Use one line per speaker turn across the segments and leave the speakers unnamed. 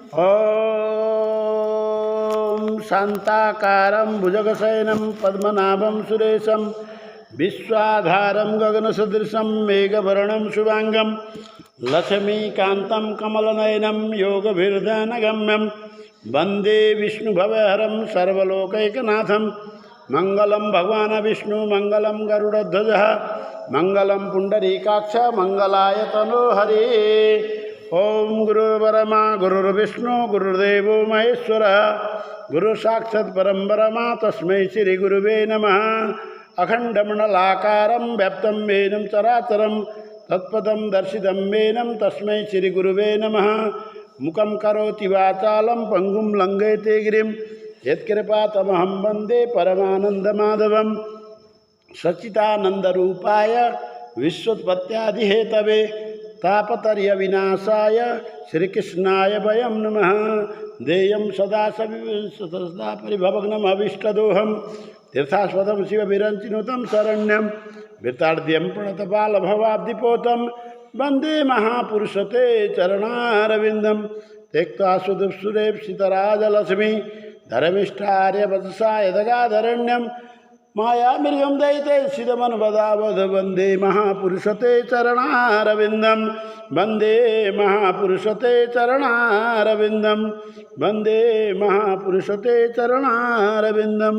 ॐ शान्ताकारं भुजगशयनं पद्मनाभं सुरेशं विश्वाधारं गगनसदृशं मेघवर्णं शुभांगं लक्ष्मीकान्तं कमलनयनं योगभिर्ध्यानगम्यं वन्दे विष्णुभवहरं सर्वलोकैकनाथं मंगलम भगवान विष्णु मंगलम गरुड़ध्वजः मंगलम पुंडरीकाक्ष मंगलाय तनोहरि। ओम गुरुर्ब्रह्मा गुरुर्विष्णु गुरुर्देवो महेश्वरः गुरु साक्षात् परं ब्रह्म तस्मै श्री गुरुवे नमः। अखंडमंडलाकारं व्याप्तं येन चराचरं तत्पदं दर्शितं येन तस्मै श्री गुरुवे नमः। मुखं करोति वाचालं पंगुं लंघयते गिरिं यत्कृपातमहं वन्दे परमानन्दमाधवं। सच्चिदानन्दरूपाय विश्वोत्पत्त्यादिहेतवे तापतर्य विनाशाय श्रीकृष्णाय वयं नमः। देयं सदा परिभवग्नमभीष्टदोहं तीर्थास्पदं शिवविरञ्चिनुतं शरण्यं वृतार्ध्यं प्रणतबालभवाब्धिपोतं वन्दे महापुरुषते चरणारविन्दं। त्यक्त्वा सुदुःसुरेप्सितराजलक्ष्मी धर्मिष्ठार्यवत्सा यदगाधरण्यं मायामिर्गं दयिते सिद्धमनुपदावध वन्दे महापुरुषते चरणारविन्दं वन्दे महापुरुषते चरणारविन्दं वन्दे महापुरुषते चरणारविन्दं।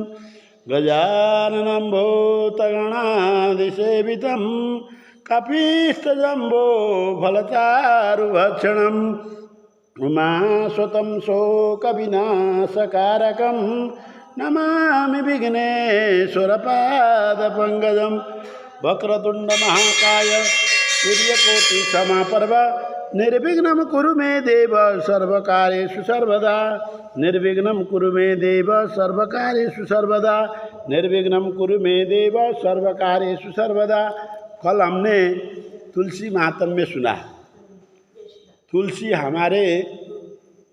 गजाननं भूतगणादिसेवितं कपिस्तजम्बो फलचारुभक्षणम् उमास्वतं शोकविनाशकारकं नमामि विघ्नेश्वरपादपङ्कजं। वक्रतुण्डमहाकाय सूर्यकोटिसमप्रभ निर्विघ्नं कुरु मे देव सर्वकार्येषु सर्वदा। निर्विघ्नं कुरु मे देव सर्वकार्येषु सर्वदा। निर्विघ्नं कुरु मे देव सर्वकार्येषु सर्वदा। कल हमने तुलसी महात्म्य सुना। तुलसी हमारे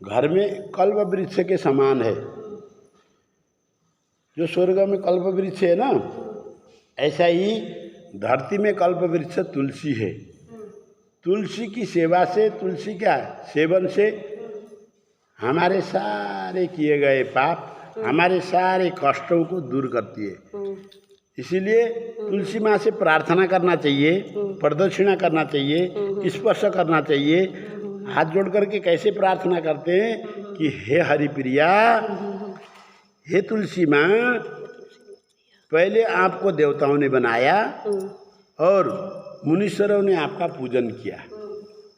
घर में कल्प वृक्ष के समान है। जो स्वर्ग में कल्प वृक्ष है ना, ऐसा ही धरती में कल्प वृक्ष तुलसी है। तुलसी की सेवा से, तुलसी का सेवन से हमारे सारे किए गए पाप, हमारे सारे कष्टों को दूर करती है। इसीलिए तुलसी माँ से प्रार्थना करना चाहिए, प्रदक्षिणा करना चाहिए, स्पर्श करना चाहिए। हाथ जोड़ करके कैसे प्रार्थना करते हैं कि हे हरिप्रिया, हे तुलसी माँ, पहले आपको देवताओं ने बनाया और मुनीश्वरों ने आपका पूजन किया।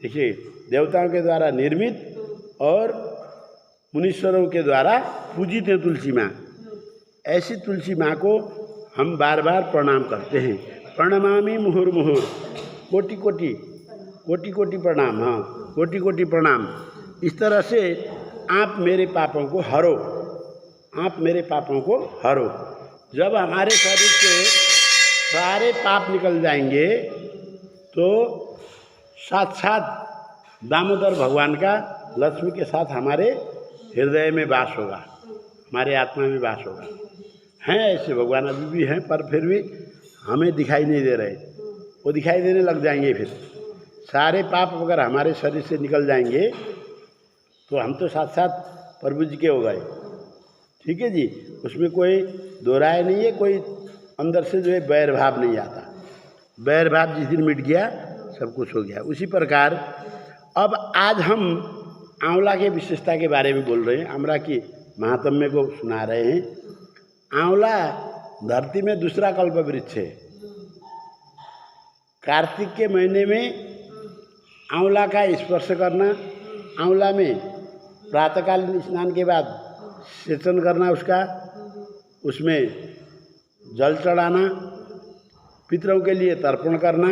देखिए, देवताओं के द्वारा निर्मित और मुनीश्वरों के द्वारा पूजित है तुलसी माँ। ऐसी तुलसी माँ को हम बार बार प्रणाम करते हैं। प्रणमामि मुहुर्मुहुः, कोटि कोटि कोटि कोटि प्रणाम। हाँ, कोटि कोटि प्रणाम। इस तरह से आप मेरे पापों को हरो, आप मेरे पापों को हरो। जब हमारे शरीर से सारे पाप निकल जाएंगे तो साक्षात दामोदर भगवान का लक्ष्मी के साथ हमारे हृदय में वास होगा, हमारे आत्मा में वास होगा। हैं ऐसे भगवान अभी भी हैं, पर फिर भी हमें दिखाई नहीं दे रहे। वो दिखाई देने लग जाएंगे। फिर सारे पाप अगर हमारे शरीर से निकल जाएंगे तो हम तो साक्षात प्रभु जी के हो गए। ठीक है जी, उसमें कोई दो राय नहीं है। कोई अंदर से जो है बैर भाव नहीं आता। बैर भाव जिस दिन मिट गया सब कुछ हो गया। उसी प्रकार अब आज हम आंवला के विशेषता के बारे में बोल रहे हैं, आंवला की महात्म्य को सुना रहे हैं। आंवला धरती में दूसरा कल्प वृक्ष है। कार्तिक के महीने में आंवला का स्पर्श करना, आंवला में प्रातःकालीन स्नान के बाद सेचन करना, उसमें जल चढ़ाना, पितरों के लिए तर्पण करना,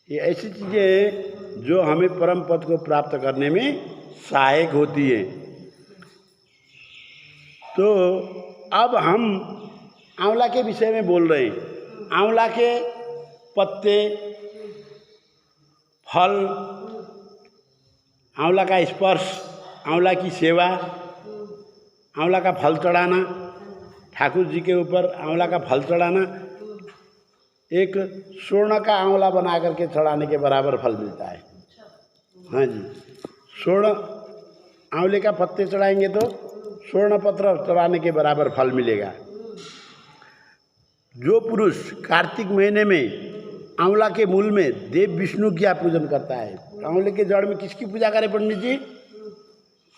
ये ऐसी चीज़ें हैं जो हमें परम पद को प्राप्त करने में सहायक होती है। तो अब हम आंवला के विषय में बोल रहे हैं। आंवला के पत्ते, फल, आंवला का स्पर्श, आंवला की सेवा, आंवला का फल चढ़ाना, ठाकुर जी के ऊपर आंवला का फल चढ़ाना एक स्वर्ण का आंवला बना करके चढ़ाने के बराबर फल मिलता है। हाँ जी, स्वर्ण आंवले का पत्ते चढ़ाएंगे तो स्वर्ण पत्र चढ़ाने के बराबर फल मिलेगा। जो पुरुष कार्तिक महीने में आंवला के मूल में देव विष्णु की पूजन करता है, आंवले के जड़ में किसकी पूजा करें पंडित जी?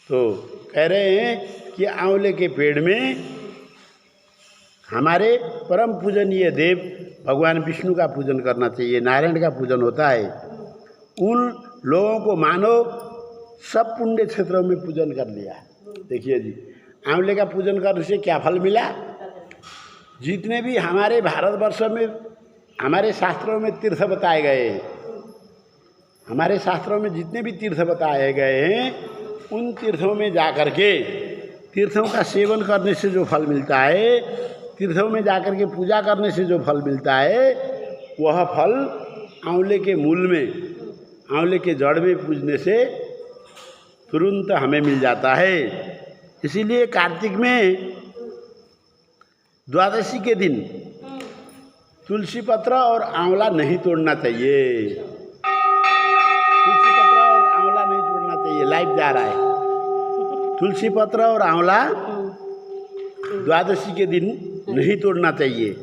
तो कह रहे हैं कि आंवले के पेड़ में हमारे परम पूजनीय देव भगवान विष्णु का पूजन करना चाहिए, नारायण का पूजन होता है। उन लोगों को मानो सब पुण्य क्षेत्रों में पूजन कर लिया। देखिए जी, आंवले का पूजन करने से क्या फल मिला? जितने भी हमारे भारतवर्ष में हमारे शास्त्रों में तीर्थ बताए गए हैं, हमारे शास्त्रों में जितने भी तीर्थ बताए गए हैं, उन तीर्थों में जाकर के तीर्थों का सेवन करने से जो फल मिलता है, तीर्थों में जाकर के पूजा करने से जो फल मिलता है, वह फल आंवले के मूल में, आंवले के जड़ में पूजने से तुरंत हमें मिल जाता है। इसीलिए कार्तिक में द्वादशी के दिन तुलसी पत्र और आंवला नहीं तोड़ना चाहिए। तुलसी पत्र और आंवला नहीं तोड़ना चाहिए। लाइव जा रहा है। तुलसी पत्र और आंवला द्वादशी के दिन नहीं तोड़ना चाहिए।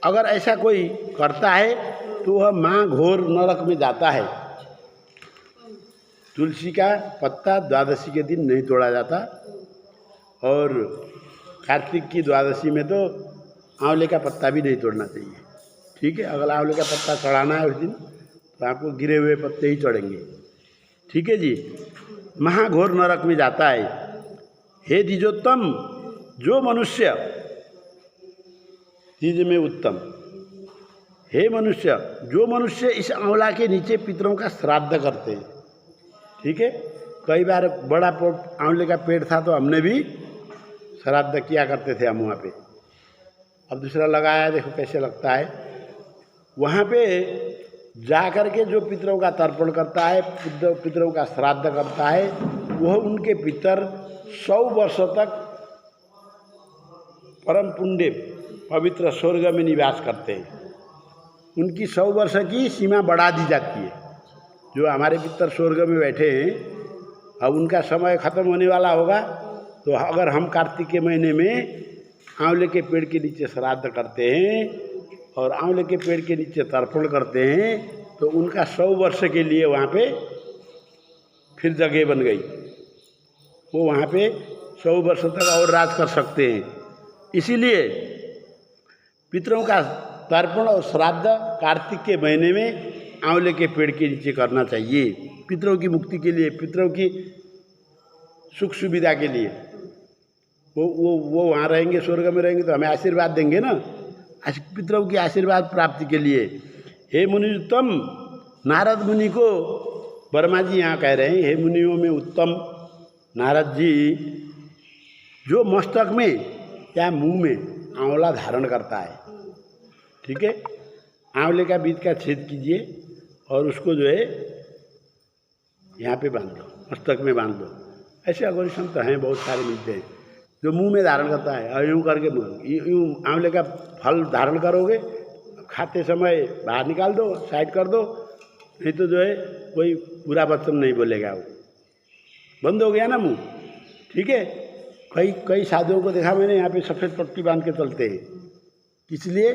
अगर ऐसा कोई करता है तो वह महाघोर नरक में जाता है। तुलसी का पत्ता द्वादशी के दिन नहीं तोड़ा जाता, और कार्तिक की द्वादशी में तो आंवले का पत्ता भी नहीं तोड़ना चाहिए। ठीक है, अगर आंवले का पत्ता चढ़ाना है उस दिन तो आपको गिरे हुए पत्ते ही चढ़ेंगे। ठीक है जी, महाघोर नरक में जाता है। हे द्विजोत्तम, जो मनुष्य, द्विज में उत्तम, हे मनुष्य, जो मनुष्य इस आंवला के नीचे पितरों का श्राद्ध करते हैं। ठीक है, कई बार बड़ा आंवले का पेड़ था तो हमने भी श्राद्ध किया करते थे हम वहाँ पे। अब दूसरा लगाया, देखो कैसे लगता है। वहाँ पे जा कर के जो पितरों का तर्पण करता है, पितरों का श्राद्ध करता है, वह उनके पितर 100 वर्षों तक परम पुण्य पवित्र स्वर्ग में निवास करते हैं। उनकी 100 वर्ष की सीमा बढ़ा दी जाती है। जो हमारे पितर स्वर्ग में बैठे हैं, अब उनका समय खत्म होने वाला होगा, तो अगर हम कार्तिक के महीने में आंवले के पेड़ के नीचे श्राद्ध करते हैं और आंवले के पेड़ के नीचे तर्पण करते हैं, तो उनका 100 वर्ष के लिए वहाँ पे फिर जगह बन गई। वो वहाँ पे 100 वर्ष तक और राज कर सकते हैं। इसीलिए पितरों का तर्पण और श्राद्ध कार्तिक के महीने में आंवले के पेड़ के नीचे करना चाहिए, पितरों की मुक्ति के लिए, पितरों की सुख सुविधा के लिए। वो वहाँ रहेंगे, स्वर्ग में रहेंगे तो हमें आशीर्वाद देंगे ना, पितरों की आशीर्वाद प्राप्ति के लिए। हे मुनि उत्तम, नारद मुनि को वर्मा जी यहाँ कह रहे हैं, हे मुनियों में उत्तम नारद जी, जो मस्तक में या मुंह में आंवला धारण करता है, ठीक है, आंवले का बीज का छेद कीजिए और उसको जो है यहाँ पे बांध दो, मस्तक में बांध दो। ऐसे अघोरी संत हैं, बहुत सारे मिलते हैं, जो मुंह में धारण करता है और यूँ करके यूँ आंवले का फल धारण करोगे, खाते समय बाहर निकाल दो, साइड कर दो, नहीं तो जो है कोई बुरा वचन नहीं बोलेगा, वो बंद हो गया ना मुंह। ठीक है, कई साधुओं को देखा मैंने, यहाँ पे सफ़ेद पट्टी बांध के चलते हैं, इसलिए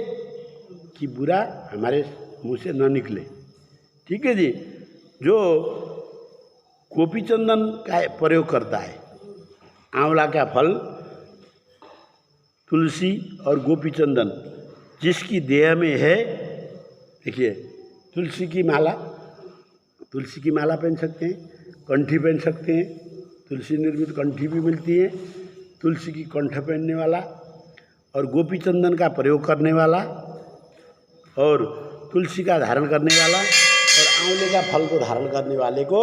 कि बुरा हमारे मुंह से न निकले। ठीक है जी, जो गोपी चंदन का प्रयोग करता है, आंवला का फल, तुलसी और गोपी चंदन जिसकी देह में है, देखिए तुलसी की माला पहन सकते हैं, कंठी पहन सकते हैं, तुलसी निर्मित कंठी भी मिलती है, तुलसी की कंठ पहनने वाला और गोपी चंदन का प्रयोग करने वाला और तुलसी का धारण करने वाला और आंवले का फल को धारण करने वाले को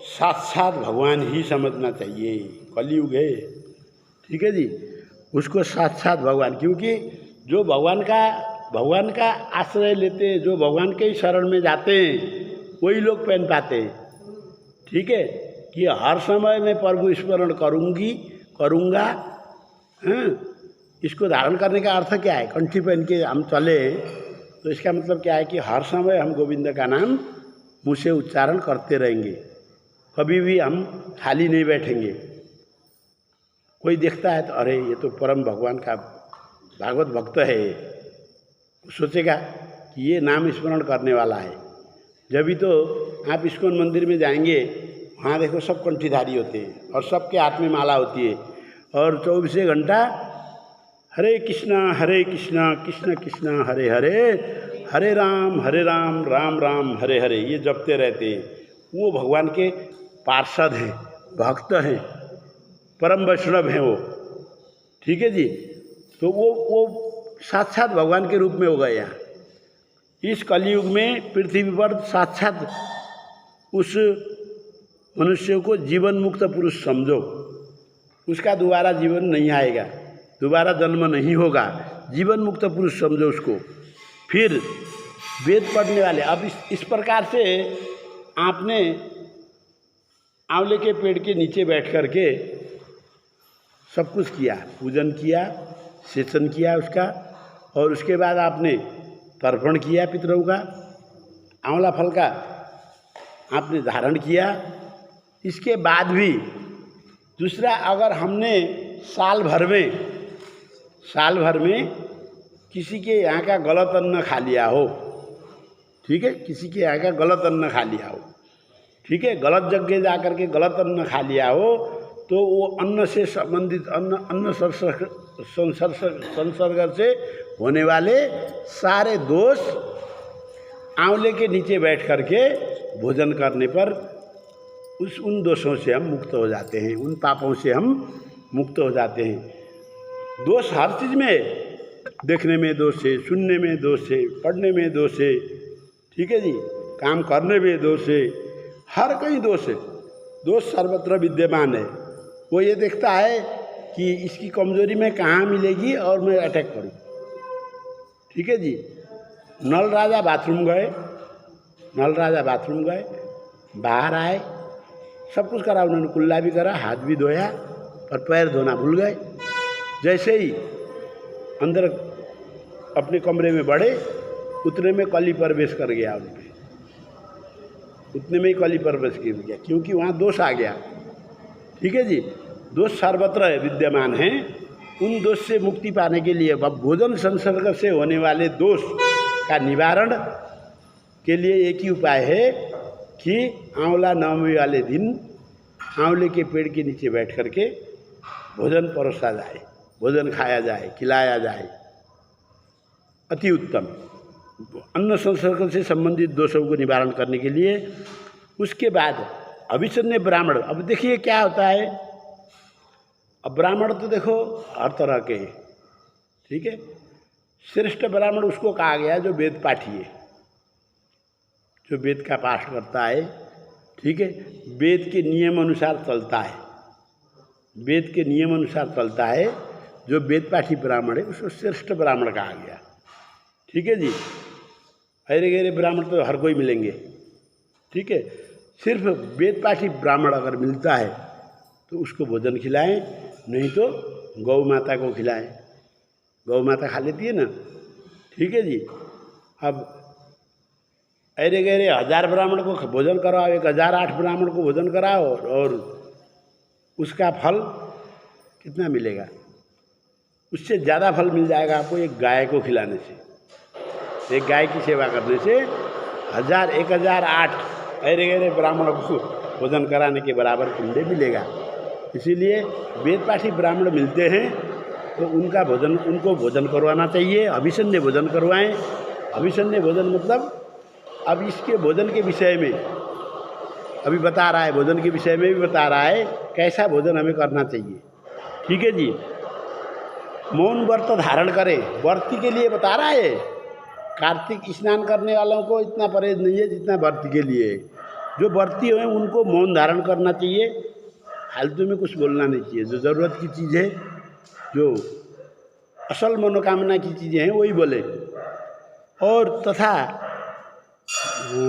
साक्षात भगवान ही समझना चाहिए। कलयुग है, ठीक है जी, उसको साक्षात भगवान, क्योंकि जो भगवान का आश्रय लेते हैं, जो भगवान के ही शरण में जाते हैं, वही लोग पहन पाते हैं। ठीक है, कि हर समय मैं प्रभु स्मरण करूँगा। इसको धारण करने का अर्थ क्या है? कंठी पहन के हम चले तो इसका मतलब क्या है कि हर समय हम गोविंद का नाम मुँह से उच्चारण करते रहेंगे, कभी भी हम खाली नहीं बैठेंगे। कोई देखता है तो अरे ये तो परम भगवान का भागवत भक्त है, सोचेगा कि ये नाम स्मरण करने वाला है। जब भी तो आप इस्कॉन मंदिर में जाएंगे, वहाँ देखो सब कंठीधारी होते हैं और सबके हाथ में माला होती है और 24 घंटा हरे कृष्णा कृष्ण कृष्ण हरे हरे, हरे राम राम राम हरे हरे ये जपते रहते हैं। वो भगवान के पार्षद हैं, भक्त हैं, परम वैष्णव हैं वो। ठीक है जी। तो वो साक्षात भगवान के रूप में हो गए। यहाँ इस कलयुग में पृथ्वी पर साक्षात उस मनुष्य को जीवन मुक्त पुरुष समझो। उसका दोबारा जीवन नहीं आएगा, दोबारा जन्म नहीं होगा, जीवन मुक्त पुरुष समझो उसको। फिर वेद पढ़ने वाले, अब इस प्रकार से आपने आंवले के पेड़ के नीचे बैठ कर के सब कुछ किया, पूजन किया, सेचन किया उसका, और उसके बाद आपने तर्पण किया पितरों का, आंवला फल का आपने धारण किया। इसके बाद भी दूसरा, अगर हमने साल भर में किसी के यहाँ का गलत अन्न खा लिया हो, ठीक है, किसी के यहाँ का गलत अन्न खा लिया हो, ठीक है, गलत जगह जा कर के गलत अन्न खा लिया हो, तो वो अन्न से संबंधित अन्न संसर्ग से होने वाले सारे दोष आंवले के नीचे बैठ कर के भोजन करने पर उन दोषों से हम मुक्त हो जाते हैं, उन पापों से हम मुक्त हो जाते हैं। दोष हर चीज़ में, देखने में दोष है, सुनने में दोष है, पढ़ने में दोष है, ठीक है जी, काम करने में दोष है, हर कहीं दोष है। दोष सर्वत्र विद्यमान है। वो ये देखता है कि इसकी कमजोरी में कहाँ मिलेगी और मैं अटैक करूँ। ठीक है जी। नल राजा बाथरूम गए, बाहर आए, सब कुछ करा उन्होंने, कुल्ला भी करा, हाथ भी धोया, पर पैर धोना भूल गए। जैसे ही अंदर अपने कमरे में बढ़े, उतने में कली प्रवेश कर गया उनपे, उतने में ही कली प्रवेश कर गया, क्योंकि वहाँ दोष आ गया। ठीक है जी। दोष सर्वत्र विद्यमान हैं। उन दोष से मुक्ति पाने के लिए भोजन संसर्ग से होने वाले दोष का निवारण के लिए एक ही उपाय है कि आंवला नवमी वाले दिन आंवले के पेड़ के नीचे बैठ कर के भोजन परोसा जाए, भोजन खाया जाए, खिलाया जाए, अति उत्तम। अन्न संसर्ग से संबंधित दोषों को निवारण करने के लिए। उसके बाद अभिसन्य ब्राह्मण, अब देखिए क्या होता है। अब ब्राह्मण तो देखो हर तरह के, ठीक है। श्रेष्ठ ब्राह्मण उसको कहा गया जो वेद पाठी है, जो वेद का पाठ करता है, ठीक है, वेद के नियम अनुसार चलता है, वेद के नियम अनुसार चलता है, जो वेद पाठी ब्राह्मण है उसको श्रेष्ठ ब्राह्मण कहा गया। ठीक है जी। अरे गहरे ब्राह्मण तो हर कोई मिलेंगे, ठीक है। सिर्फ वेद पाठी ब्राह्मण अगर मिलता है तो उसको भोजन खिलाएं, नहीं तो गौ माता को खिलाएं। गौ माता खा लेती है ना, ठीक है जी। अब अरे गहरे 1000 ब्राह्मण को भोजन कराओ, 1008 ब्राह्मण को भोजन कराओ, और उसका फल कितना मिलेगा? उससे ज़्यादा फल मिल जाएगा आपको एक गाय को खिलाने से। एक गाय की सेवा करने से 1008 अरे गहरे ब्राह्मण को भोजन कराने के बराबर पुण्य मिलेगा। इसीलिए वेद पाठी ब्राह्मण मिलते हैं तो उनको भोजन करवाना चाहिए। अभिसन्य भोजन करवाएं। अभिसन्य भोजन मतलब अब इसके भोजन के विषय में अभी बता रहा है, भोजन के विषय में भी बता रहा है कैसा भोजन हमें करना चाहिए। ठीक है जी। मौन व्रत धारण करें, व्रती के लिए बता रहा है। कार्तिक स्नान करने वालों को इतना परहेज नहीं है जितना व्रती के लिए है। जो व्रती हैं उनको मौन धारण करना चाहिए, फालतू में कुछ बोलना नहीं चाहिए। जो ज़रूरत की चीज़ है, जो असल मनोकामना की चीज़ें हैं वही बोले। और तथा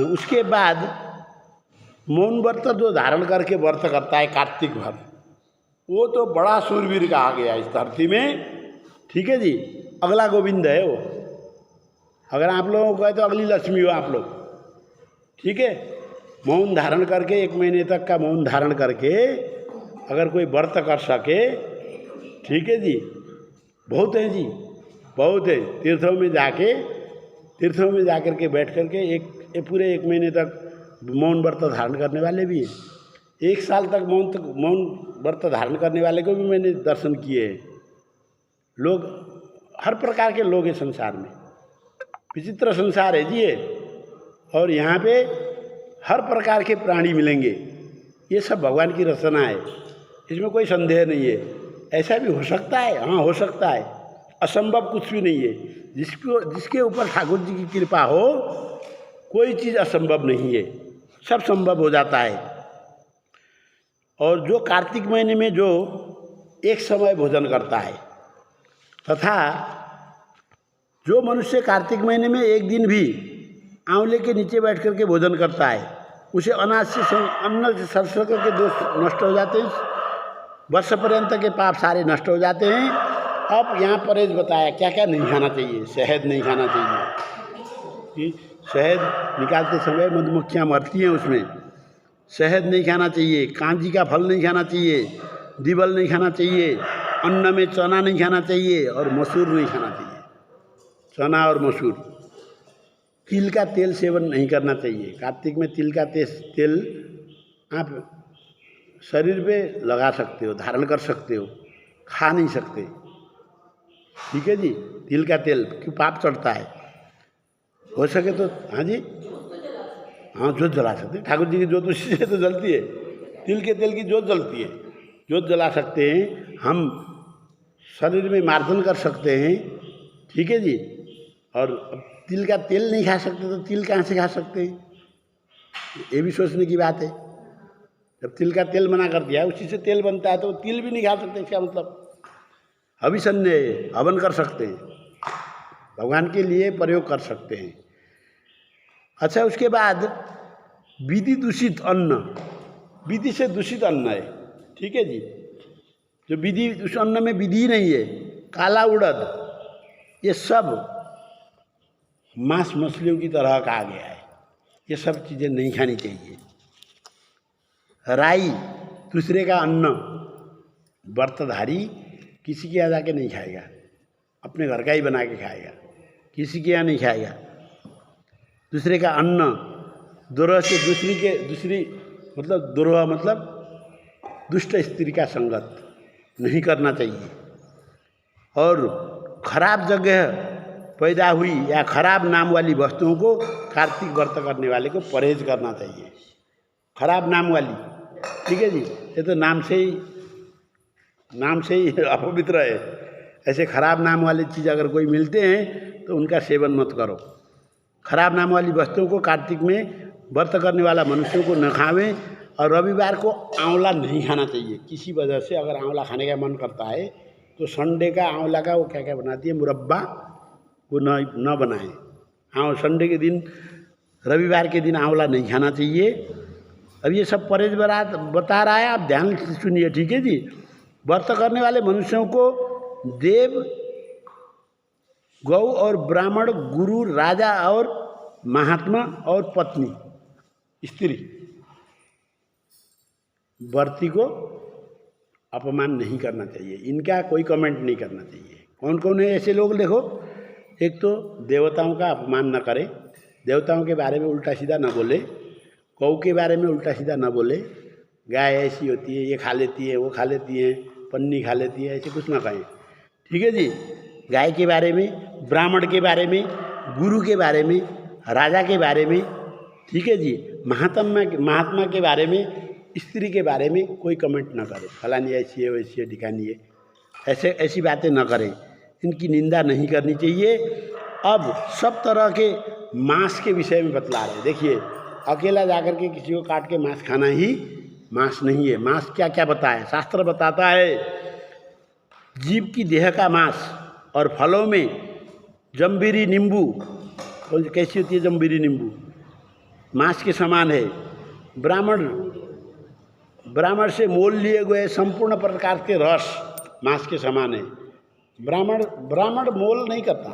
उसके बाद मौन व्रत जो धारण करके व्रत करता है कार्तिक भर, वो तो बड़ा सूरवीर कहा गया इस धरती में। ठीक है जी। अगला गोविंद है वो। अगर आप लोगों को कहे तो अगली लक्ष्मी हो आप लोग। ठीक है। मौन धारण करके 1 महीने तक का मौन धारण करके अगर कोई व्रत कर सके, ठीक है जी, बहुत है जी, बहुत है। तीर्थों में जाकर के बैठ करके एक पूरे 1 महीने तक मौन व्रत धारण करने वाले भी हैं। 1 साल तक मौन व्रत धारण करने वाले को भी मैंने दर्शन किए हैं। लोग, हर प्रकार के लोग हैं संसार में, विचित्र संसार है जी ये, और यहाँ पे हर प्रकार के प्राणी मिलेंगे। ये सब भगवान की रचना है, इसमें कोई संदेह नहीं है। ऐसा भी हो सकता है, हाँ हो सकता है, असंभव कुछ भी नहीं है। जिसके ऊपर ठाकुर जी की कृपा हो, कोई चीज़ असंभव नहीं है, सब संभव हो जाता है। और जो कार्तिक महीने में जो एक समय भोजन करता है, तथा जो मनुष्य कार्तिक महीने में एक दिन भी आंवले के नीचे बैठ करके भोजन करता है, उसे अन्न से संसर्ग के दोष नष्ट हो जाते हैं, वर्ष पर्यंत के पाप सारे नष्ट हो जाते हैं। अब यहाँ परहेज बताया क्या क्या नहीं खाना चाहिए। शहद नहीं खाना चाहिए, शहद निकालते समय मधुमक्खियाँ मरती हैं उसमें। शहद नहीं खाना चाहिए, कांजी का फल नहीं खाना चाहिए, दिवल नहीं खाना चाहिए, अन्न में चना नहीं खाना चाहिए और मसूर नहीं खाना चाहिए। चना और मसूर, तिल का तेल सेवन नहीं करना चाहिए। कार्तिक में तिल का तेल आप शरीर पे लगा सकते हो, धारण कर सकते हो, खा नहीं सकते, ठीक है जी। तिल का तेल क्यों, पाप चढ़ता है, हो सके तो हाँ जी, हाँ जोत जला सकते हैं। ठाकुर जी की जोत उसी से तो जलती है, तिल के तेल की जोत जलती है, जोत जला सकते हैं हम, शरीर में मार्जन कर सकते हैं, ठीक है जी। और अब तिल का तेल नहीं खा सकते तो तिल कहाँ से खा सकते हैं, ये भी सोचने की बात है। जब तिल का तेल मना कर दिया, उसी से तेल बनता है, तो तिल भी नहीं खा सकते। इसका मतलब अभिसन्य हवन कर सकते हैं, भगवान के लिए प्रयोग कर सकते हैं। अच्छा, उसके बाद विधि दूषित अन्न, विधि से दूषित अन्न है, ठीक है जी। जो विधि, उस अन्न में विधि नहीं है, काला उड़द, ये सब मांस मछलियों की तरह का आ गया है, ये सब चीज़ें नहीं खानी चाहिए। राई, दूसरे का अन्न, व्रतधारी किसी के यहाँ जाके नहीं खाएगा, अपने घर का ही बना के खाएगा, किसी के यहाँ नहीं खाएगा। दूसरे का अन्न, दुरोह से दूसरी मतलब दुरोह मतलब दुष्ट स्त्री का संगत नहीं करना चाहिए। और खराब जगह पैदा हुई या खराब नाम वाली वस्तुओं को कार्तिक व्रत करने वाले को परहेज करना चाहिए। खराब नाम वाली, ठीक है जी, ये तो नाम से ही अपवित्र है। ऐसे खराब नाम वाली चीज़ अगर कोई मिलते हैं तो उनका सेवन मत करो। खराब नाम वाली वस्तुओं को कार्तिक में व्रत करने वाला मनुष्यों को न खावें। और रविवार को आंवला नहीं खाना चाहिए किसी वजह से। अगर आंवला खाने का मन करता है तो संडे का आंवला का वो क्या क्या बनाती है, मुरब्बा, वो न बनाएं। संडे के दिन, रविवार के दिन आंवला नहीं खाना चाहिए। अब ये सब परहेज बता रहा है, आप ध्यान से सुनिए, ठीक है जी। व्रत करने वाले मनुष्यों को देव, गौ और ब्राह्मण, गुरु, राजा और महात्मा और पत्नी, स्त्री, व्रती को अपमान नहीं करना चाहिए, इनका कोई कमेंट नहीं करना चाहिए। कौन कौन है ऐसे लोग, देखो, एक तो देवताओं का अपमान न करें, देवताओं के बारे में उल्टा सीधा न बोले, गौ के बारे में उल्टा सीधा न बोले, गाय ऐसी होती है, ये खा लेती है, वो खा लेती है, पन्नी खा लेती है, ऐसे कुछ ना कहें, ठीक है जी। गाय के बारे में, ब्राह्मण के बारे में, गुरु के बारे में, राजा के बारे में, ठीक है जी, महात्मा के बारे में, स्त्री के बारे में कोई कमेंट ना करें, फलानी ऐसी है, वैसी है, ढिकानी है, ऐसी बातें ना करें, इनकी निंदा नहीं करनी चाहिए। अब सब तरह के मांस के विषय में बतला रहे हैं। देखिए, अकेला जाकर के किसी को काट के मांस खाना ही मांस नहीं है। मांस क्या क्या बताया, शास्त्र बताता है, जीव की देह का मांस और फलों में जम्बीरी नींबू, कैसी होती है जम्बीरी नींबू, मांस के समान है। ब्राह्मण से मोल लिए गए संपूर्ण प्रकार के रस मांस के समान है। ब्राह्मण मोल नहीं करता,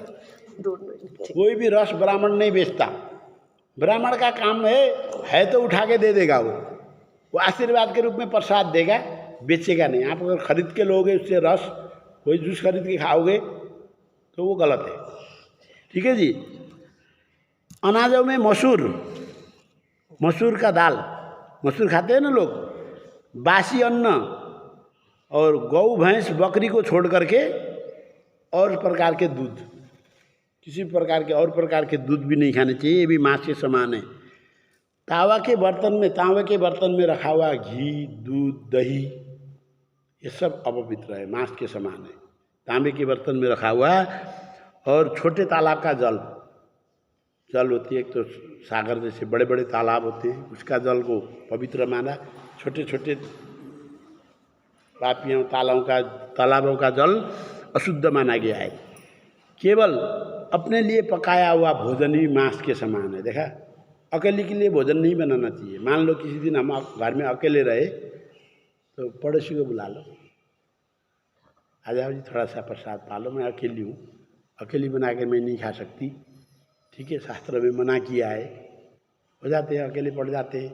कोई भी रस ब्राह्मण नहीं बेचता, ब्राह्मण का काम है तो उठा के दे देगा वो आशीर्वाद के रूप में प्रसाद देगा, बेचेगा नहीं। आप अगर खरीद के लोगे उससे रस, कोई जूस खरीद के खाओगे तो वो गलत है। ठीक है जी। अनाजों में मसूर का दाल, मसूर खाते हैं ना लोग, बासी अन्न और गौ भैंस बकरी को छोड़ करके और प्रकार के दूध, किसी प्रकार के और प्रकार के दूध भी नहीं खाने चाहिए, ये भी मांस के समान है। तांबे के बर्तन में रखा हुआ घी, दूध, दही, ये सब अपवित्र है, मांस के समान है। तांबे के बर्तन में रखा हुआ, और छोटे तालाब का जल होती है, एक तो सागर जैसे बड़े बड़े तालाब होते हैं, उसका जल को पवित्र माना। छोटे छोटे पापियों तालाबों का जल अशुद्ध माना गया है। केवल अपने लिए पकाया हुआ भोजन ही मांस के समान है। देखा, अकेले के लिए भोजन नहीं बनाना चाहिए। मान लो किसी दिन हम घर में अकेले रहे तो पड़ोसी को बुला लो, आ जाओ जी थोड़ा सा प्रसाद पा लो, मैं अकेली हूँ, अकेली बना के मैं नहीं खा सकती। ठीक है, शास्त्र में मना किया है, हो जाते हैं अकेले पड़ जाते हैं।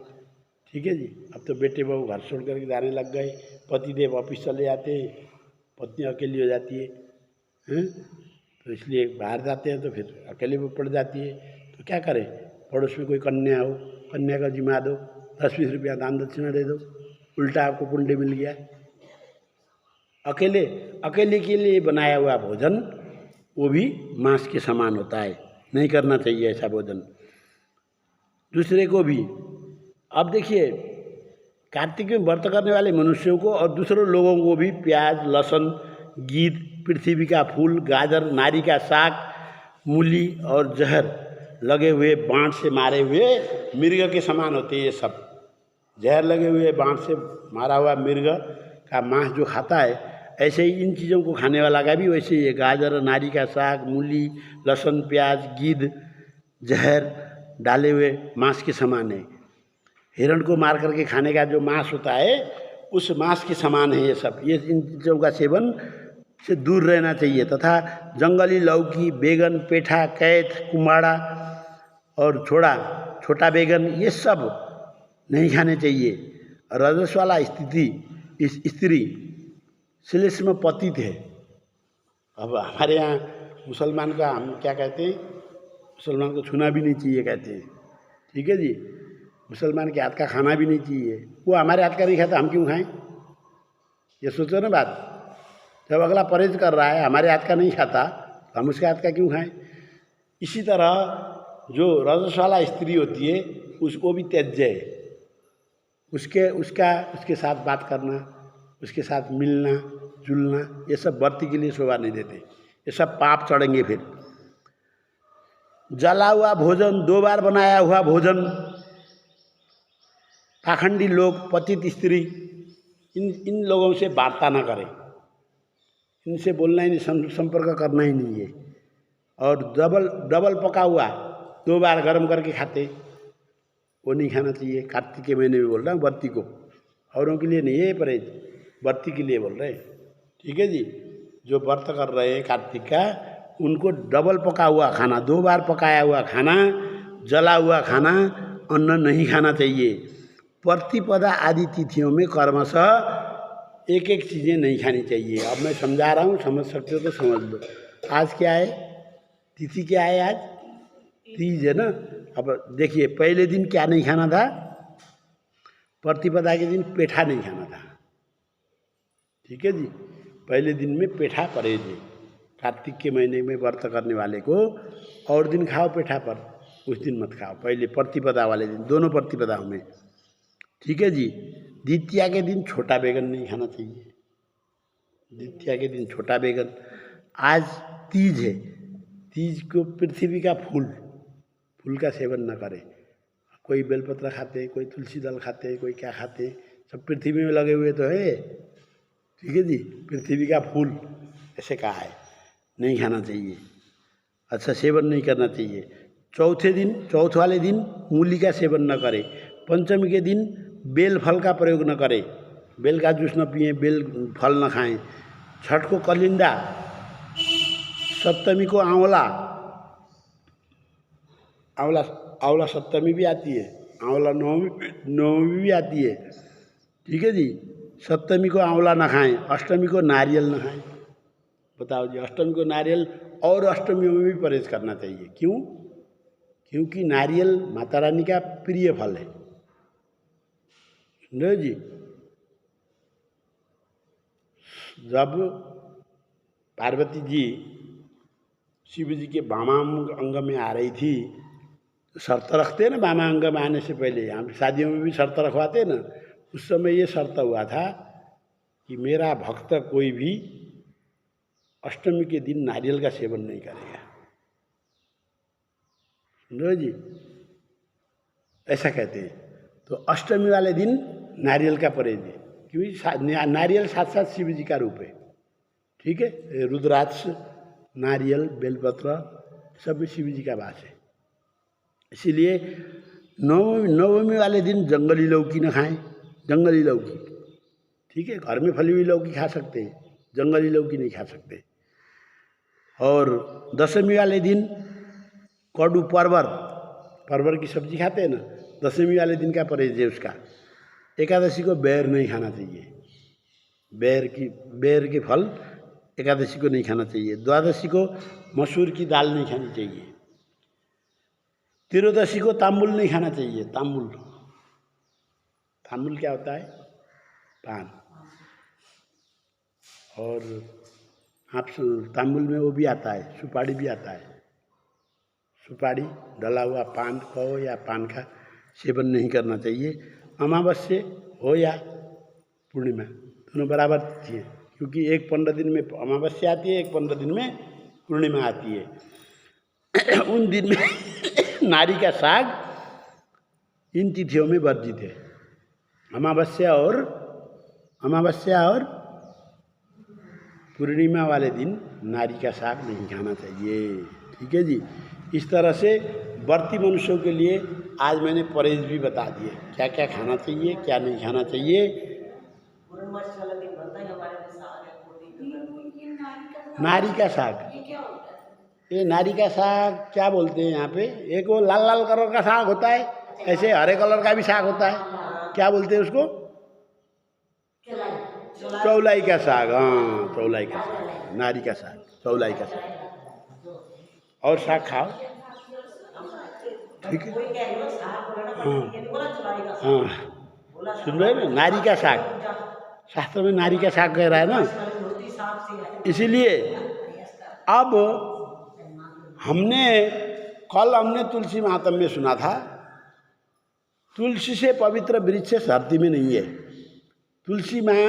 ठीक है जी। अब तो बेटे बहू घर छोड़ करके जाने लग गए, पति देव ऑफिस चले जाते हैं, पत्नी अकेली हो जाती है, तो इसलिए बाहर जाते हैं तो फिर अकेले में पड़ जाती है। तो क्या करें, पड़ोस में कोई कन्या हो, कन्या का जिम्मा दो, 10-20 रुपया दान दक्षिणा दे दो, उल्टा आपको पुण्य मिल गया। अकेले के लिए बनाया हुआ भोजन वो भी मांस के समान होता है, नहीं करना चाहिए ऐसा भोजन दूसरे को भी। अब देखिए, कार्तिक में व्रत करने वाले मनुष्यों को और दूसरे लोगों को भी प्याज, लहसुन, गीद, पृथ्वी का फूल, गाजर, नारी का साग, मूली और जहर लगे हुए बाण से मारे हुए मृग के समान होते हैं। ये सब जहर लगे हुए बाण से मारा हुआ मृग का मांस जो खाता है, ऐसे ही इन चीज़ों को खाने वाला का भी वैसे ही है। गाजर, नारी का साग, मूली, लहसुन, प्याज, गीद, जहर डाले हुए मांस के समान है। हिरण को मार करके खाने का जो मांस होता है उस मांस के समान है ये सब। ये इन चीज़ों का सेवन से दूर रहना चाहिए। तथा जंगली लौकी, बैगन, पेठा, कैथ, कुम्हाड़ा और छोटा बैगन, ये सब नहीं खाने चाहिए। रजस वाला स्त्री श्लेष्म पतित है। अब हमारे यहाँ मुसलमान का हम क्या कहते हैं, मुसलमान को छूना भी नहीं चाहिए कहते हैं। ठीक है जी, मुसलमान के हाथ का खाना भी नहीं चाहिए। वो हमारे हाथ का नहीं खाता, हम क्यों खाएं? ये सोचो ना बात। जब अगला परहेज कर रहा है, हमारे हाथ का नहीं खाता, तो हम उसके हाथ का क्यों खाएं? इसी तरह जो रजस वाला स्त्री होती है उसको भी त्याज्य है। उसके साथ बात करना, उसके साथ मिलना जुलना, ये सब व्रती के लिए शोभा नहीं देते, ये सब पाप चढ़ेंगे। फिर जला हुआ भोजन, 2 बार बनाया हुआ भोजन, पाखंडी लोग, पतित स्त्री, इन लोगों से वार्ता ना करें, इनसे बोलना ही नहीं, संपर्क करना ही नहीं है। और डबल पका हुआ 2 बार गर्म करके खाते, वो नहीं खाना चाहिए। कार्तिक के महीने में बोल रहा हूँ, व्रती को, औरों के लिए नहीं है परहेज, व्रती के लिए बोल रहे हैं। ठीक है जी। जो व्रत कर रहे हैं कार्तिक का, उनको डबल पका हुआ खाना, 2 बार पकाया हुआ खाना, जला हुआ खाना, अन्न नहीं खाना चाहिए। प्रतिपदा आदि तिथियों में क्रमशः एक चीज़ें नहीं खानी चाहिए। अब मैं समझा रहा हूँ, समझ सकते हो तो समझ लो। आज क्या है, तिथि क्या है? आज तीज है ना। अब देखिए, पहले दिन क्या नहीं खाना था? प्रतिपदा के दिन पेठा नहीं खाना था। ठीक है जी, पहले दिन में पेठा परहेज है। कार्तिक के महीने में व्रत करने वाले को और दिन खाओ पेठा, पर उस दिन मत खाओ, पहले प्रतिपदा वाले दिन, दोनों प्रतिपदाओं में। ठीक है जी। द्वितीया के दिन छोटा बैगन नहीं खाना चाहिए, द्वितीया के दिन छोटा बैगन। आज तीज है, तीज को पृथ्वी का फूल का सेवन न करें। कोई बेलपत्र खाते, कोई तुलसी दल खाते, कोई क्या खाते, सब पृथ्वी में लगे हुए तो है। ठीक है जी, पृथ्वी का फूल ऐसे कहा है, नहीं खाना चाहिए, अच्छा सेवन नहीं करना चाहिए। चौथ वाले दिन मूली का सेवन न करें। पंचमी के दिन बेल फल का प्रयोग न करें, बेल का जूस न पिए, बेल फल न खाएं। छठ को कलिंदा, सप्तमी को आंवला आंवला सप्तमी भी आती है, आंवला नवमी भी आती है। ठीक है जी। सप्तमी को आंवला ना खाएं, अष्टमी को नारियल ना खाएं। बताओ जी, अष्टमी को नारियल, और अष्टमियों में भी परहेज करना चाहिए। क्यों? क्योंकि नारियल माता रानी का प्रिय फल है। समझो जी। जब पार्वती जी शिव जी के वामांग अंग में आ रही थी, तो शर्त रखते हैं ना, वामांग में आने से पहले यहाँ शादियों में भी शर्त रखवाते ना। उस समय ये शर्त हुआ था कि मेरा भक्त कोई भी अष्टमी के दिन नारियल का सेवन नहीं करेगा। समझो जी, ऐसा कहते हैं। तो अष्टमी वाले दिन नारियल का परहेज है, क्योंकि नारियल साथ साथ शिव जी का रूप है। ठीक है। रुद्राक्ष, नारियल, बेलपत्र सब में शिव जी का वास है। इसीलिए नवमी वाले दिन जंगली लौकी न खाएं, जंगली लौकी। ठीक है। घर में फली हुई लौकी खा सकते हैं, जंगली लौकी नहीं खा सकते। और दशमी वाले दिन कड़ू, परवर की सब्जी खाते हैं ना, दशमी वाले दिन का परहेज है उसका। एकादशी को बेर नहीं खाना चाहिए, बेर के फल एकादशी को नहीं खाना चाहिए। द्वादशी को मसूर की दाल नहीं खानी चाहिए। त्रियोदशी को तांबुल नहीं खाना चाहिए। तांबुल क्या होता है? पान। और आप तांबुल में वो भी आता है, सुपारी भी आता है। सुपारी डला हुआ पान खाओ या पान का सेवन नहीं करना चाहिए। अमावस्या हो या पूर्णिमा, दोनों बराबर तिथि है, क्योंकि एक 15 दिन में अमावस्या आती है, एक 15 दिन में पूर्णिमा आती है। उन दिन में नारी का साग इन तिथियों में वर्जित है। अमावस्या और पूर्णिमा वाले दिन नारी का साग नहीं खाना चाहिए। ठीक है जी। इस तरह से व्रती मनुष्यों के लिए आज मैंने परहेज भी बता दिए, क्या क्या खाना चाहिए, क्या नहीं खाना चाहिए। नारी का साग, ये नारी का साग क्या बोलते हैं यहाँ पे? एक वो लाल लाल कलर का साग होता है, ऐसे हरे कलर का भी साग होता है, क्या बोलते हैं उसको? चौलाई का साग। हाँ, चौलाई का साग, नारी का साग, चौलाई का साग। और साग खाओ। ठीक है। हाँ, सुन रहे ना, नारी का साग, शास्त्र में नारी का साग कह रहा है ना। इसीलिए अब हमने तुलसी महात्म्य में सुना था, तुलसी से पवित्र वृक्ष धरती में नहीं है। तुलसी माँ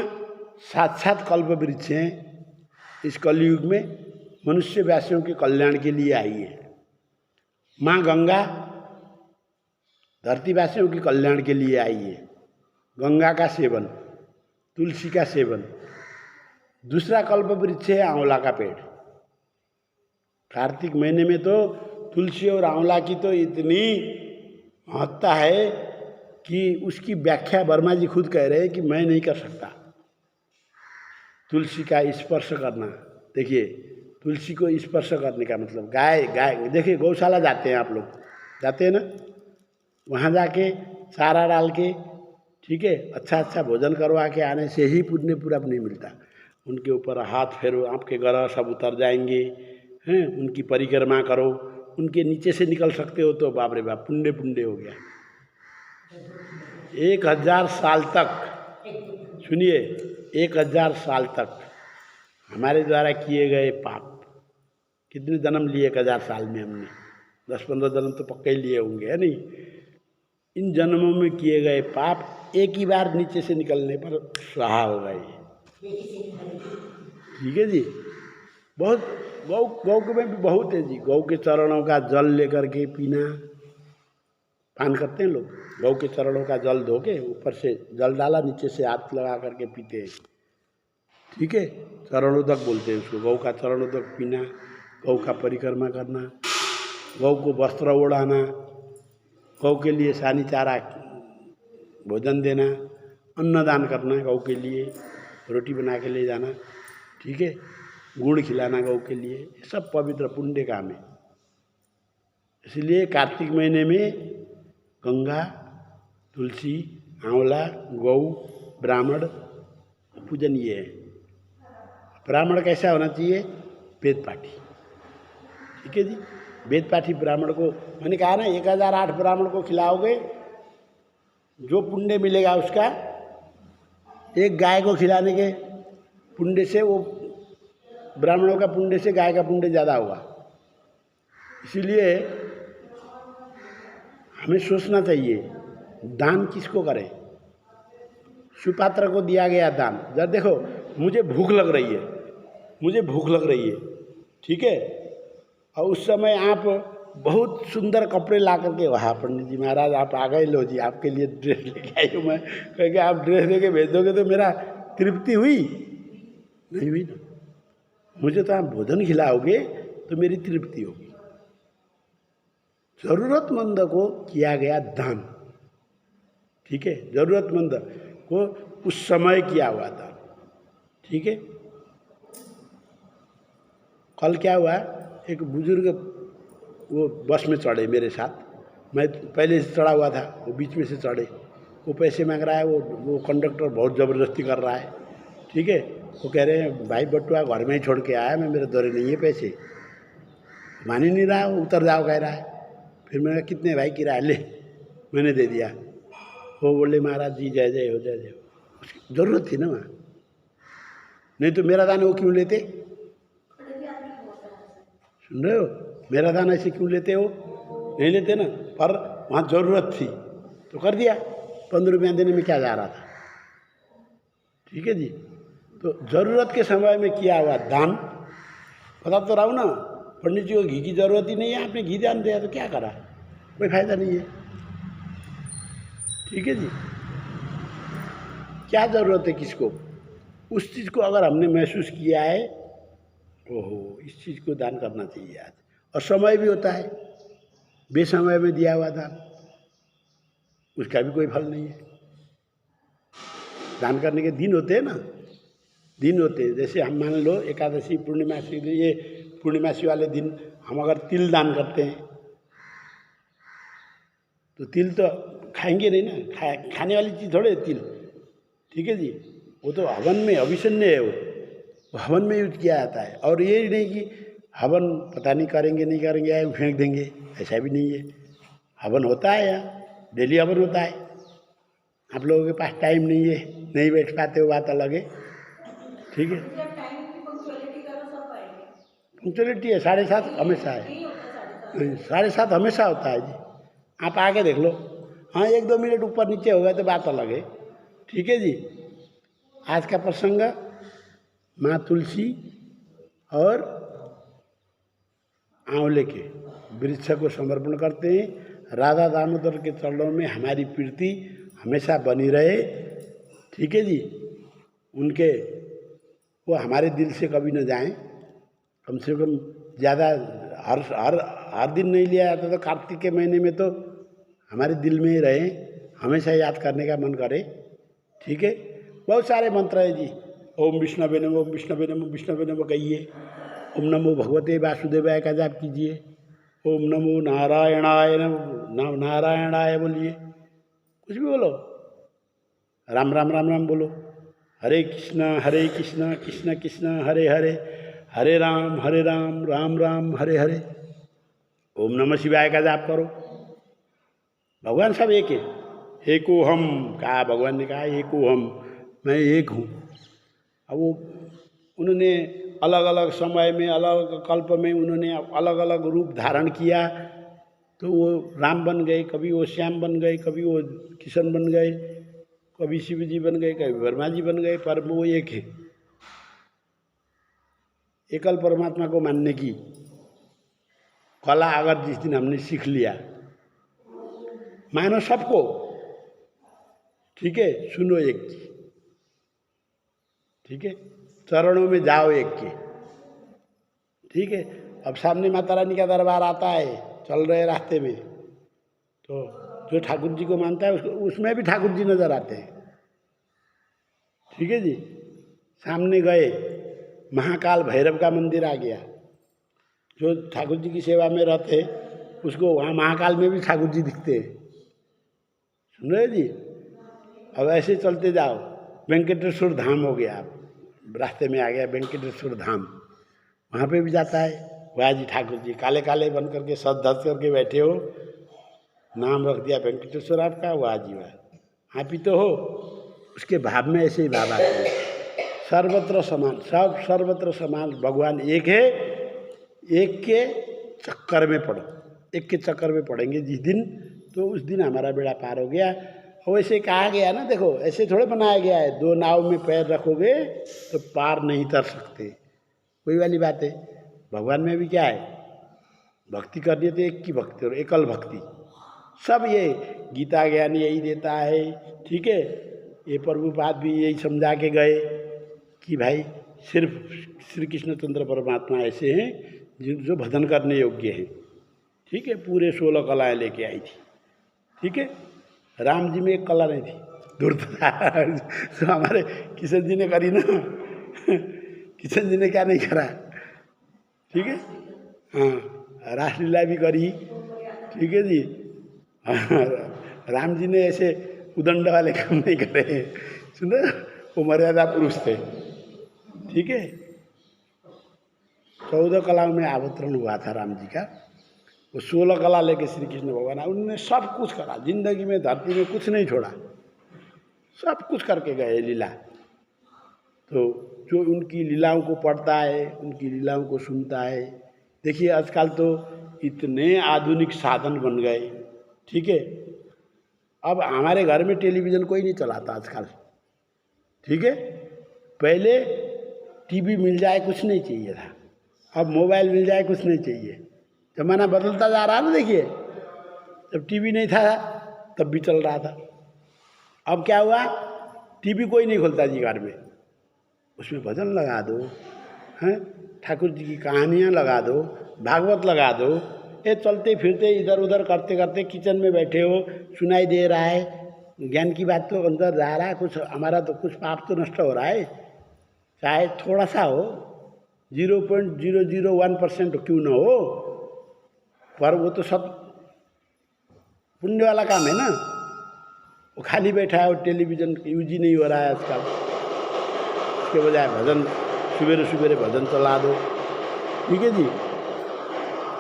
साक्षात कल्प वृक्ष हैं। इस कलयुग में मनुष्य वासियों के कल्याण के लिए आई है। माँ गंगा धरतीवासियों के कल्याण के लिए आई है। गंगा का सेवन, तुलसी का सेवन। दूसरा कल्प वृक्ष है आंवला का पेड़। कार्तिक महीने में तो तुलसी और आंवला की तो इतनी महत्ता है कि उसकी व्याख्या वर्मा जी खुद कह रहे हैं कि मैं नहीं कर सकता। तुलसी का स्पर्श करना, देखिए तुलसी को स्पर्श करने का मतलब गाय देखिए गौशाला जाते हैं आप लोग, जाते हैं ना, वहाँ जाके चारा डाल के, ठीक है, अच्छा भोजन करवा के आने से ही पुण्य पूरा नहीं मिलता। उनके ऊपर हाथ फेरो, आपके ग्रह सब उतर जाएंगे हैं। उनकी परिक्रमा करो, उनके नीचे से निकल सकते हो तो बाप रे बाप, पुण्य हो गया। 1000 साल तक, सुनिए, 1000 साल तक हमारे द्वारा किए गए पाप, कितने जन्म लिए 1000 साल में हमने? 10-15 जन्म तो पक्के ही लिए होंगे, है नहीं? इन जन्मों में किए गए पाप एक ही बार नीचे से निकलने पर स्वाहा होगा ये। ठीक है जी। बहुत गौ के में भी बहुत है जी। गौ के चरणों का जल लेकर के पीना, पान करते हैं लोग। गौ के चरणों का जल धो के ऊपर से जल डाला, नीचे से हाथ लगा करके पीते हैं। ठीक है, चरणोदक बोलते हैं उसको। गौ का चरणोदक पीना, गौ का परिक्रमा करना, गौ को वस्त्र ओढ़ाना, गौ के लिए सानी चारा भोजन देना, अन्नदान करना गौ के लिए, रोटी बना के ले जाना, ठीक है, गुड़ खिलाना गौ के लिए, ये सब पवित्र पुण्य काम है। इसलिए कार्तिक महीने में गंगा, तुलसी, आंवला, गौ, ब्राह्मण पूजन ये है। ब्राह्मण कैसा होना चाहिए? वेद पाठी। ठीक है जी। वेद पाठी ब्राह्मण को, मैंने कहा ना 1008 ब्राह्मण को खिलाओगे, जो पुण्य मिलेगा उसका एक गाय को खिलाने के पुण्य से, वो ब्राह्मणों का पुण्य से गाय का पुण्य ज़्यादा होगा। इसीलिए हमें सोचना चाहिए दान किसको करें। सुपात्र को दिया गया दान। जब देखो मुझे भूख लग रही है, मुझे भूख लग रही है, ठीक है, और उस समय आप बहुत सुंदर कपड़े ला करके, वहाँ पंडित जी महाराज आप आ गए, लो जी आपके लिए ड्रेस लेके आई हूँ मैं, कह के आप ड्रेस लेके भेज दोगे तो मेरा तृप्ति हुई? नहीं हुई ना। मुझे तो आप भोजन खिलाओगे तो मेरी तृप्ति होगी। ज़रूरतमंद को किया गया दान, ठीक है, ज़रूरतमंद को उस समय किया हुआ दान, ठीक है। कल क्या हुआ, एक बुजुर्ग वो बस में चढ़े मेरे साथ, मैं पहले से चढ़ा हुआ था, वो बीच में से चढ़े, वो पैसे मांग रहा है, वो कंडक्टर बहुत ज़बरदस्ती कर रहा है, ठीक है। वो कह रहे हैं भाई बटुआ घर में ही छोड़ के आया, मैं, मेरे दौरे नहीं है पैसे, मान ही नहीं रहा, उतर जाओ कह रहा है। फिर मैंने कितने भाई किराया ले, मैंने दे दिया। वो बोले महाराज जी जय जय हो, जय जय हो। उसकी ज़रूरत थी ना वहाँ, नहीं तो मेरा दान वो क्यों लेते? सुन रहे हो, मेरा दान ऐसे क्यों लेते हो? नहीं लेते ना, पर वहाँ ज़रूरत थी तो कर दिया। 15 रुपया देने में क्या जा रहा था? ठीक है जी। तो ज़रूरत के समय में किया हुआ दान, बता तो रहा हूँ ना, पंडित जी को घी की ज़रूरत ही नहीं है, आपने घी दान दिया तो क्या करा, कोई फायदा नहीं है। ठीक है जी। क्या ज़रूरत है किसको? उस चीज़ को अगर हमने महसूस किया है, ओहो इस चीज़ को दान करना चाहिए आज। और समय भी होता है, बेसमय में दिया हुआ दान, उसका भी कोई फल नहीं है। दान करने के दिन होते हैं ना, दिन होते हैं। जैसे हम मान लो एकादशी पूर्णिमासी, ये पूर्णिमासी वाले दिन हम अगर तिल दान करते हैं तो तिल तो खाएंगे नहीं ना, खाने वाली चीज़ थोड़े तिल, ठीक है जी। वो तो हवन में अभिषण्य है, वो हवन में यूज किया जाता है। और ये नहीं कि हवन पता नहीं करेंगे नहीं करेंगे, या फेंक देंगे, ऐसा भी नहीं है। हवन होता है, यहाँ डेली हवन होता है। आप लोगों के पास टाइम नहीं है, नहीं बैठ पाते हो, बात अलग है, ठीक है। पंक्चुअलिटी है, 7:30 हमेशा है, 7:30 हमेशा होता है जी। आप आके देख लो, हाँ 1-2 मिनट ऊपर नीचे हो गए तो बात अलग है, ठीक है जी। आज का प्रसंग माँ तुलसी और आंवले के वृक्ष को समर्पण करते हैं। राधा दामोदर के चरणों में हमारी प्रीति हमेशा बनी रहे, ठीक है जी। उनके वो हमारे दिल से कभी न जाएं, कम से कम ज़्यादा हर हर हर दिन नहीं लिया जाता, तो कार्तिक के महीने में तो हमारे दिल में ही रहे, हमेशा याद करने का मन करे, ठीक है। बहुत सारे मंत्र है जी, ओम विष्णवे नमो, ओम विष्णवे नमो, विष्णवे नमो कहिए, ओम नमो भगवते वासुदेवाय का जाप कीजिए, ओम नमो नारायणाय नमो, नारायणाय बोलिए, कुछ भी बोलो, राम राम राम राम बोलो, हरे कृष्ण कृष्ण कृष्ण हरे हरे, हरे राम राम राम हरे हरे, ओम नमः शिवाय का जाप करो। भगवान सब एक है, एको हम कहा, भगवान ने कहा एको हम, मैं एक हूँ। अब वो उन्होंने अलग अलग समय में, अलग कल्प में उन्होंने अलग अलग रूप धारण किया, तो वो राम बन गए, कभी वो श्याम बन गए, कभी वो किशन बन गए, कभी शिव जी बन गए, कभी वर्मा जी बन गए, पर वो एक है। एकल परमात्मा को मानने की कला अगर जिस दिन हमने सीख लिया, मानो सबको, ठीक है, सुनो एक की, ठीक है, चरणों में जाओ एक के, ठीक है। अब सामने माता रानी का दरबार आता है, चल रहे रास्ते में, तो जो ठाकुर जी को मानता है उसको, उसमें भी ठाकुर जी नजर आते हैं, ठीक है जी। सामने गए, महाकाल भैरव का मंदिर आ गया, जो ठाकुर जी की सेवा में रहते, उसको वहाँ महाकाल में भी ठाकुर जी दिखते हैं, सुन रहे जी। अब ऐसे चलते जाओ, वेंकटेश्वर धाम हो गया, रास्ते में आ गया वेंकटेश्वर धाम, वहाँ पे भी जाता है वहाँ जी ठाकुर जी काले काले बन करके सज धज करके बैठे हो, नाम रख दिया वेंकटेश्वर आपका, वहाँ जी वहाँ आप ही तो हो। उसके भाव में ऐसे ही बाबा है, सर्वत्र समान, सब सर्वत्र समान, भगवान एक है, एक के चक्कर में पड़ो, एक के चक्कर में पड़ेंगे जिस दिन, तो उस दिन हमारा बेड़ा पार हो गया। और वैसे कहा गया ना, देखो ऐसे थोड़े बनाया गया है, दो नाव में पैर रखोगे तो पार नहीं कर सकते, वही वाली बात है। भगवान में भी क्या है, भक्ति करनी है तो एक की भक्ति और एकल भक्ति, सब ये गीता ज्ञान यही देता है, ठीक है। ये प्रभुपाद भी यही समझा के गए कि भाई सिर्फ श्री कृष्णचंद्र परमात्मा ऐसे हैं जो भजन करने योग्य हैं, ठीक है। पूरे 16 कलाएँ लेके आई थी, ठीक है। राम जी में एक कला नहीं थी, धूर्तता तो हमारे किशन जी ने करी ना किशन जी ने क्या नहीं करा, ठीक है। हाँ, रासलीला भी करी, ठीक है जी। राम जी ने ऐसे उदंड वाले काम नहीं करे, सुनो, वो मर्यादा पुरुष थे, ठीक है। 14 कलाओं में अवतरण हुआ था राम जी का, वो 16 कला लेके श्री कृष्ण भगवान उन्होंने सब कुछ करा, जिंदगी में धरती में कुछ नहीं छोड़ा, सब कुछ करके गए लीला। तो जो उनकी लीलाओं को पढ़ता है, उनकी लीलाओं को सुनता है, देखिए आजकल तो इतने आधुनिक साधन बन गए, ठीक है। अब हमारे घर में टेलीविज़न कोई नहीं चलाता आजकल, ठीक है। पहले टीवी मिल जाए कुछ नहीं चाहिए था, अब मोबाइल मिल जाए कुछ नहीं चाहिए, जमाना बदलता जा रहा है ना। देखिए जब टीवी नहीं था तब भी चल रहा था, अब क्या हुआ, टीवी कोई नहीं खोलता जी घर में, उसमें भजन लगा दो, हैं, ठाकुर जी की कहानियाँ लगा दो, भागवत लगा दो, ये चलते फिरते इधर उधर करते करते किचन में बैठे हो, सुनाई दे रहा है, ज्ञान की बात तो अंदर जा रहा है, कुछ हमारा तो कुछ पाप तो नष्ट हो रहा है, चाहे थोड़ा सा हो, 0.001% क्यों न हो, पर वो तो सब पुण्य वाला काम है ना। वो खाली बैठा है और टेलीविज़न यूज ही नहीं हो रहा है आजकल, उसके बजाय भजन सवेरे सवेरे भजन चला दो, ठीक है जी,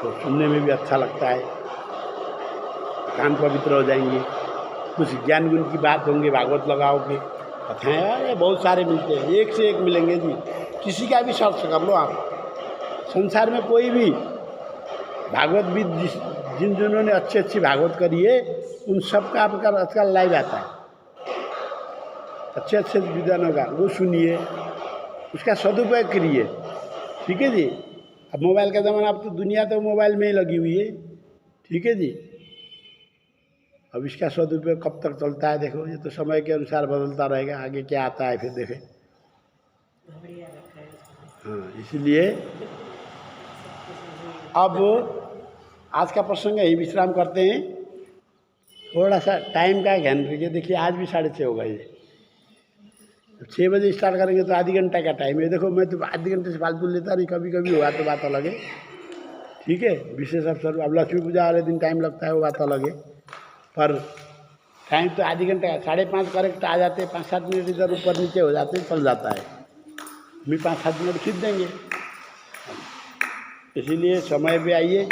तो सुनने में भी अच्छा लगता है, कान पवित्र हो जाएंगे, कुछ ज्ञान गुण की बात होंगे, भागवत लगाओगे, कथाएँ अरे बहुत सारे मिलते हैं, एक से एक मिलेंगे जी। किसी का भी सर्च कर लो आप, संसार में कोई भी भागवत भी जिन्होंने अच्छी अच्छी भागवत करी है, उन सब का आपका आजकल लाइव आता है, अच्छे अच्छे विद्वानों का, वो सुनिए, उसका सदुपयोग करिए, ठीक है जी। अब मोबाइल का ज़माना, अब तो दुनिया तो मोबाइल में ही लगी हुई है, ठीक है जी। अब इसका सदुपयोग कब तक चलता है, देखो ये तो समय के अनुसार बदलता रहेगा, आगे क्या आता है फिर देखें। हाँ, इसलिए अब आज का प्रसंग यही विश्राम करते हैं, थोड़ा सा टाइम का ध्यान रखिए। देखिए आज भी 6:30 हो गए, 6 बजे स्टार्ट करेंगे तो आधी घंटा का टाइम है। देखो मैं तो आधे घंटे से फालतू लेता नहीं, कभी कभी हुआ तो बात अलग है, ठीक है। विशेष अवसर, अब लक्ष्मी पूजा वाले दिन टाइम लगता है, वो बात अलग है, पर टाइम तो आधी घंटा, 5:30 करेक्ट आ जाते, 5-7 मिनट इधर ऊपर नीचे हो जाते, चल जाता है, हम 5-7 मिनट खींच देंगे। इसीलिए समय पे आइए।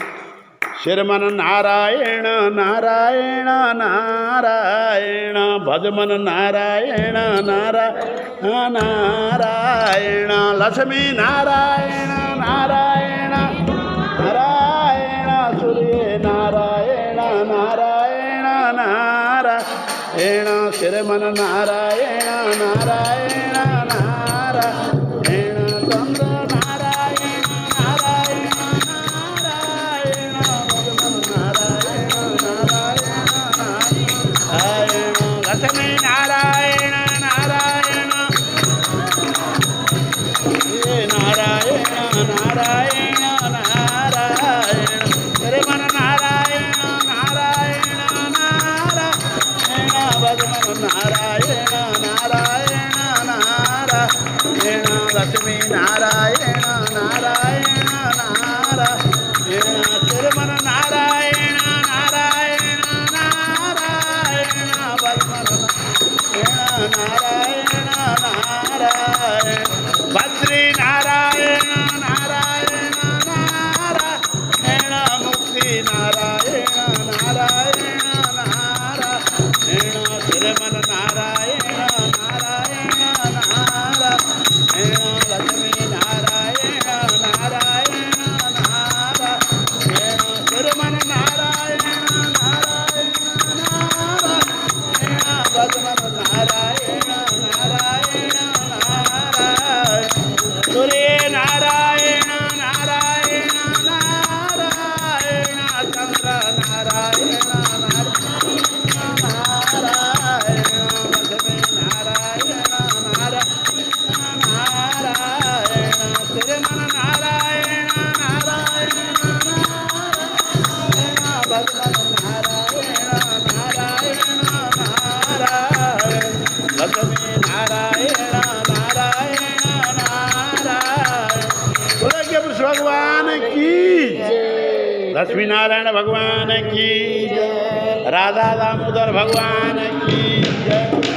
श्रीमन नारायण नारायण नारायण, भजमन नारायण नारायण नारायण, लक्ष्मी नारायण नारायण नारायण, सूर्य नारायण नारायण नारायण, श्रीमन नारायण नारायण नारायण, चंद्र नारायण नारायण नारायण, नारायण नारायण नारायण, लक्ष्मी नारायण नारायण नारायण नारायण नारायण, श्रीमन नारायण नारायण नारायण, भगवान नारायण नारायण नारायण, लक्ष्मी नारायण नारायण नारायण, श्रीमन नारायण श्रीमन नारायण नारायण नारायण लक्ष्मी नारायण नारायण नारायण श्रीमन नारायण नारायण नारायण भगवन नारायण नारायण नारायण सूर्य नारायण नारायण नारायण चंद्र नारायण नारायण लक्ष्मी नारायण नारायण नारायण श्रीमन नारायण नारायण नारायण भगवन नारायण नारायण नारायण लक्ष्मी नारायण नारायण नारायण बोलो के पुरुष भगवान की लक्ष्मी नारायण भगवान की राधा दामोदर भगवान की जय।